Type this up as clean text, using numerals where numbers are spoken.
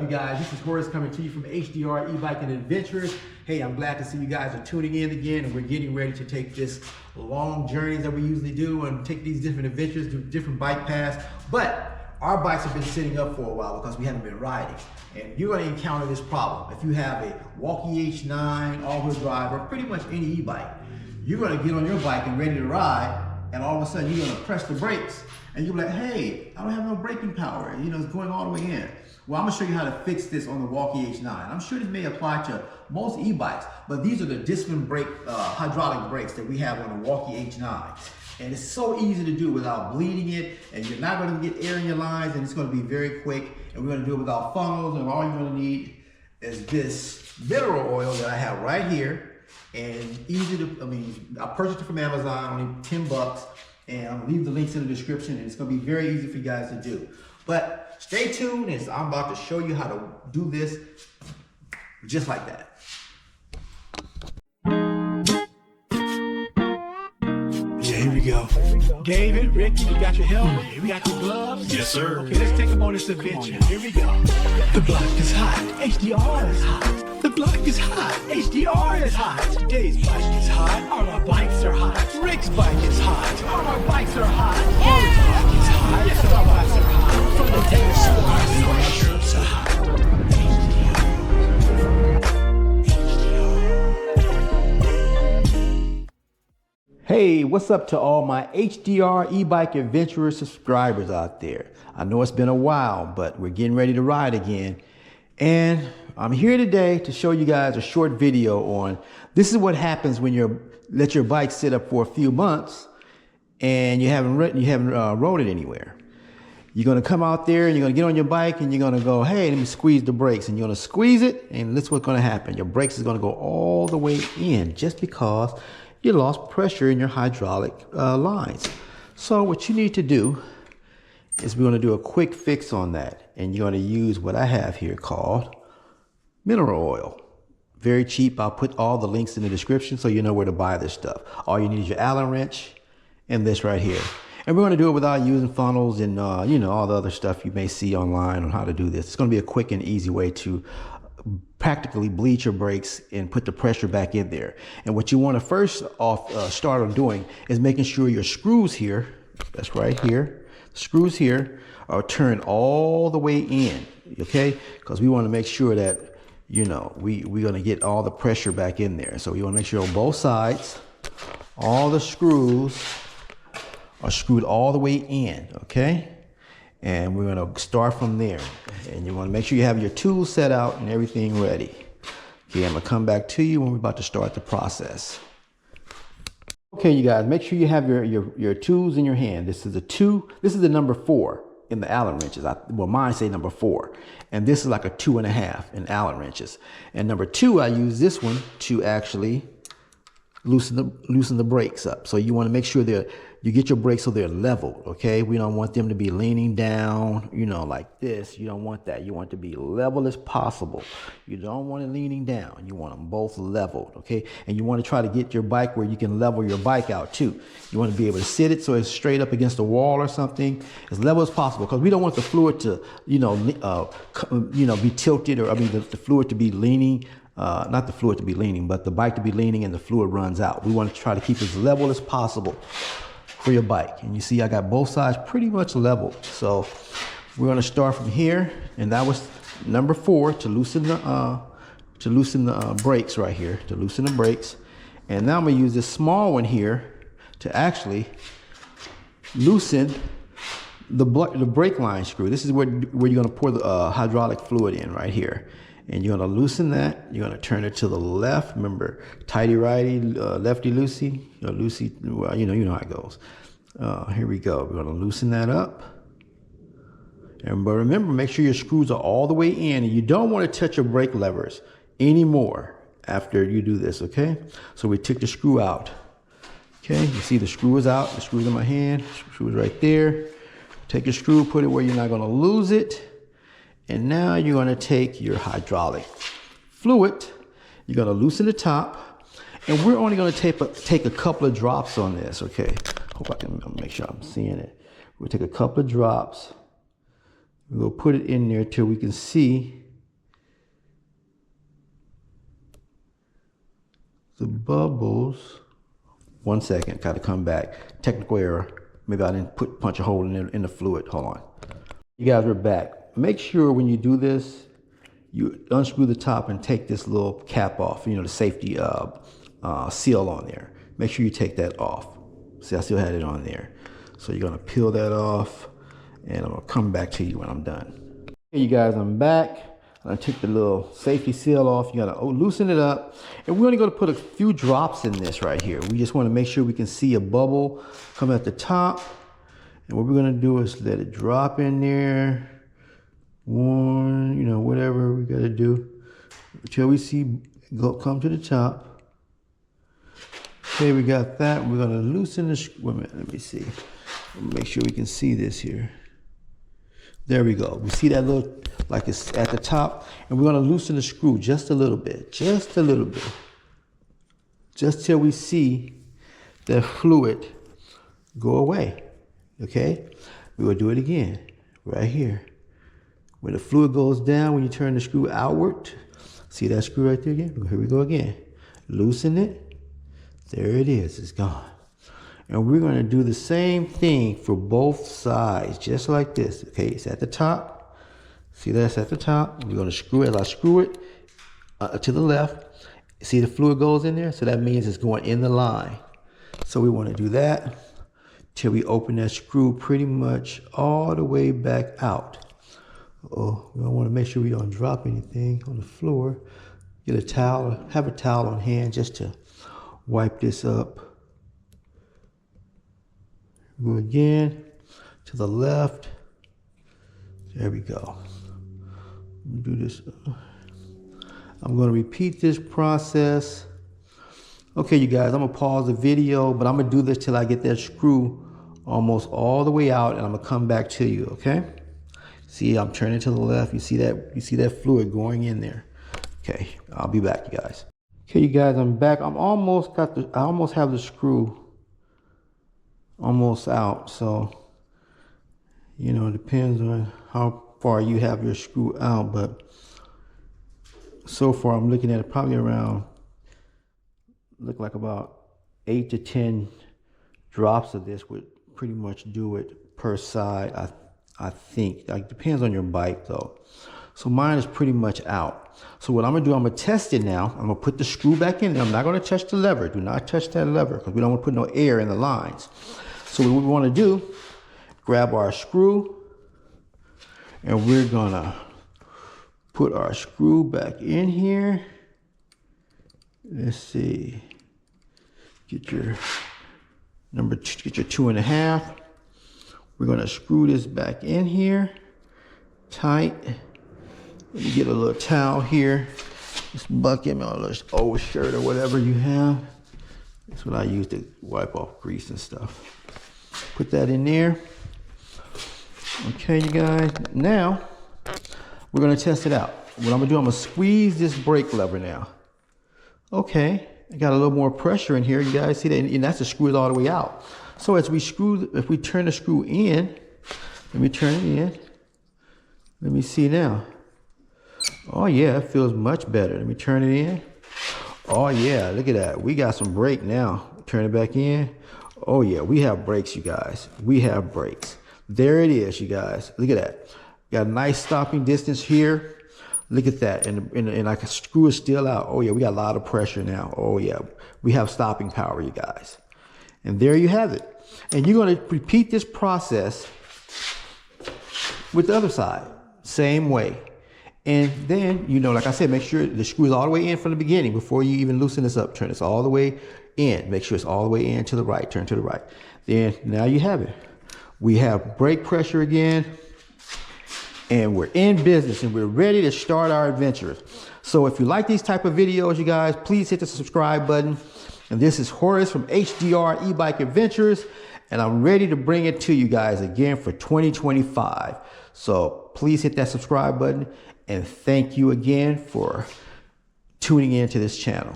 You guys, this is Horace coming to you from HDR E-bike and Adventures. Hey, I'm glad to see you guys are tuning in again, and we're getting ready to take this long journeys that we usually do and take these different adventures, do different bike paths. But our bikes have been sitting up for a while because we haven't been riding. And you're going to encounter this problem. If you have a Wallke H9 all-wheel drive or pretty much any e-bike, you're going to get on your bike and ready to ride, and all of a sudden you're going to press the brakes and you're like, hey, I don't have no braking power. You know, it's going all the way in. Well, I'm gonna show you how to fix this on the Wallke H9. I'm sure this may apply to most e-bikes, but these are the discipline brake, hydraulic brakes that we have on the Wallke H9. And it's so easy to do without bleeding it, and you're not gonna get air in your lines, and it's gonna be very quick. And we're gonna do it without funnels, and all you're gonna need is this mineral oil that I have right here. And easy to, I purchased it from Amazon, only 10 bucks, and I'll leave the links in the description, and it's gonna be very easy for you guys to do. But stay tuned, as I'm about to show you how to do this just like that. Yeah, here we go. David, Ricky, you got your helmet? We got your gloves? Yes, sir. Okay, let's take them on this adventure. Here we go. The block is hot. HDR is hot. The block is hot. HDR is hot. Today's bike is hot. All our bikes are hot. Rick's bike is hot. All our bikes are hot. Horace's bike is hot. Yes, all our bikes are hot. From the Taylor Swift, our shirts are hot. Hey, what's up to all my HDR e-bike adventurer subscribers out there? I know it's been a while, but we're getting ready to ride again. And I'm here today to show you guys a short video on this is what happens when you let your bike sit up for a few months and you haven't rode it anywhere. You're gonna come out there and you're gonna get on your bike and you're gonna go, hey, let me squeeze the brakes, and you're gonna squeeze it, and this is what's gonna happen. Your brakes is gonna go all the way in just because you lost pressure in your hydraulic lines. So what you need to do is we're gonna do a quick fix on that, and you're gonna use what I have here called mineral oil. Very cheap. I'll put all the links in the description so you know where to buy this stuff. All you need is your Allen wrench and this right here. And we're gonna do it without using funnels and you know, all the other stuff you may see online on how to do this. It's gonna be a quick and easy way to practically bleed your brakes and put the pressure back in there. And what you want to first off start on doing is making sure your screws here, that's right here, screws here are turned all the way in, okay? Because we want to make sure that, you know, we're going to get all the pressure back in there. So you want to make sure on both sides, all the screws are screwed all the way in, okay? And we're gonna start from there. And you wanna make sure you have your tools set out and everything ready. Okay, I'm gonna come back to you when we're about to start the process. Okay, you guys, make sure you have your tools in your hand. This is the number 4 in the Allen wrenches. Well, mine say number 4. And this is like a 2.5 in Allen wrenches. And number 2, I use this one to actually loosen the brakes up. So you want to make sure that you get your brakes so they're leveled, okay? We don't want them to be leaning down, you know, like this. You don't want that. You want it to be level as possible. You don't want it leaning down. You want them both leveled, okay? And you want to try to get your bike where you can level your bike out too. You want to be able to sit it so it's straight up against the wall or something, as level as possible, because we don't want the fluid to, be tilted, or the fluid to be leaning. Not the fluid to be leaning, but the bike to be leaning and the fluid runs out. We want to try to keep it as level as possible for your bike. And you see I got both sides pretty much leveled. So we're going to start from here, and that was number 4 to loosen the brakes right here, to loosen the brakes. And now I'm going to use this small one here to actually loosen the brake line screw. This is where you're going to pour the hydraulic fluid in right here. And you're going to loosen that. You're going to turn it to the left. Remember, tighty righty, lefty loosey, or loosey. Well, you know how it goes. Here we go. We're going to loosen that up. But remember, make sure your screws are all the way in, and you don't want to touch your brake levers anymore after you do this. Okay. So we took the screw out. Okay. You see the screw is out. The screw is in my hand. Screw is right there. Take your screw, put it where you're not going to lose it. And now you're going to take your hydraulic fluid, you're going to loosen the top, and we're only going to take a couple of drops on this, okay? Hope I can make sure I'm seeing it. We'll take a couple of drops. We'll put it in there till we can see the bubbles. 1 second, gotta come back. Technical error. Maybe I didn't punch a hole in the fluid. Hold on. You guys are back. Make sure when you do this, you unscrew the top and take this little cap off, you know, the safety seal on there. Make sure you take that off. See, I still had it on there. So you're gonna peel that off, and I'm gonna come back to you when I'm done. Okay, you guys, I'm back. I took the little safety seal off. You gotta loosen it up. And we're only gonna put a few drops in this right here. We just wanna make sure we can see a bubble come at the top. And what we're gonna do is let it drop in there. One, you know, whatever we gotta do until we see come to the top. Okay, we got that. We're gonna loosen the screw. Wait a minute, let me see. Make sure we can see this here. There we go. We see that little, like it's at the top, and we're gonna loosen the screw just a little bit, just till we see the fluid go away. Okay, we will do it again right here. When the fluid goes down, when you turn the screw outward, see that screw right there again? Here we go again. Loosen it. There it is, it's gone. And we're gonna do the same thing for both sides, just like this. Okay, it's at the top. See that's at the top. We're gonna screw it. I screw it to the left. See the fluid goes in there? So that means it's going in the line. So we wanna do that till we open that screw pretty much all the way back out. Oh, we don't want to make sure we don't drop anything on the floor. Get a towel, have a towel on hand just to wipe this up. Go again to the left. There we go. Do this. I'm going to repeat this process. Okay, you guys, I'm going to pause the video, but I'm going to do this till I get that screw almost all the way out, and I'm going to come back to you, okay? See, I'm turning to the left. You see that fluid going in there. Okay, I'll be back, you guys. Okay, you guys, I'm back. I almost have the screw almost out. So, you know, it depends on how far you have your screw out, but so far I'm looking at it probably around, look like about 8 to 10 drops of this would pretty much do it per side. I think, like, depends on your bike though. So mine is pretty much out. So what I'm gonna do, I'm gonna test it now. I'm gonna put the screw back in there. I'm not gonna touch the lever. Do not touch that lever because we don't want to put no air in the lines. So what we wanna do, grab our screw and we're gonna put our screw back in here. Let's see, get your number, get your 2.5. We're gonna screw this back in here, tight. Let me get a little towel here. This bucket, a little old shirt or whatever you have. That's what I use to wipe off grease and stuff. Put that in there. Okay, you guys, now we're gonna test it out. What I'm gonna do, I'm gonna squeeze this brake lever now. Okay, I got a little more pressure in here. You guys see that? And that's the screw all the way out. So as we if we turn the screw in, let me turn it in. Let me see now. Oh yeah, it feels much better. Let me turn it in. Oh yeah, look at that. We got some brake now. Turn it back in. Oh yeah, we have brakes, you guys. We have brakes. There it is, you guys. Look at that. Got a nice stopping distance here. Look at that. And like a screw is still out. Oh yeah, we got a lot of pressure now. Oh yeah, we have stopping power, you guys. And there you have it. And you're going to repeat this process with the other side, same way. And then, you know, like I said, make sure the screw is all the way in from the beginning before you even loosen this up. Turn this all the way in. Make sure it's all the way in to the right. Turn to the right. Then now you have it. We have brake pressure again. And we're in business and we're ready to start our adventures. So if you like these type of videos, you guys, please hit the subscribe button. And this is Horace from HDR E-Bike Adventures, and I'm ready to bring it to you guys again for 2025. So please hit that subscribe button, and thank you again for tuning in to this channel.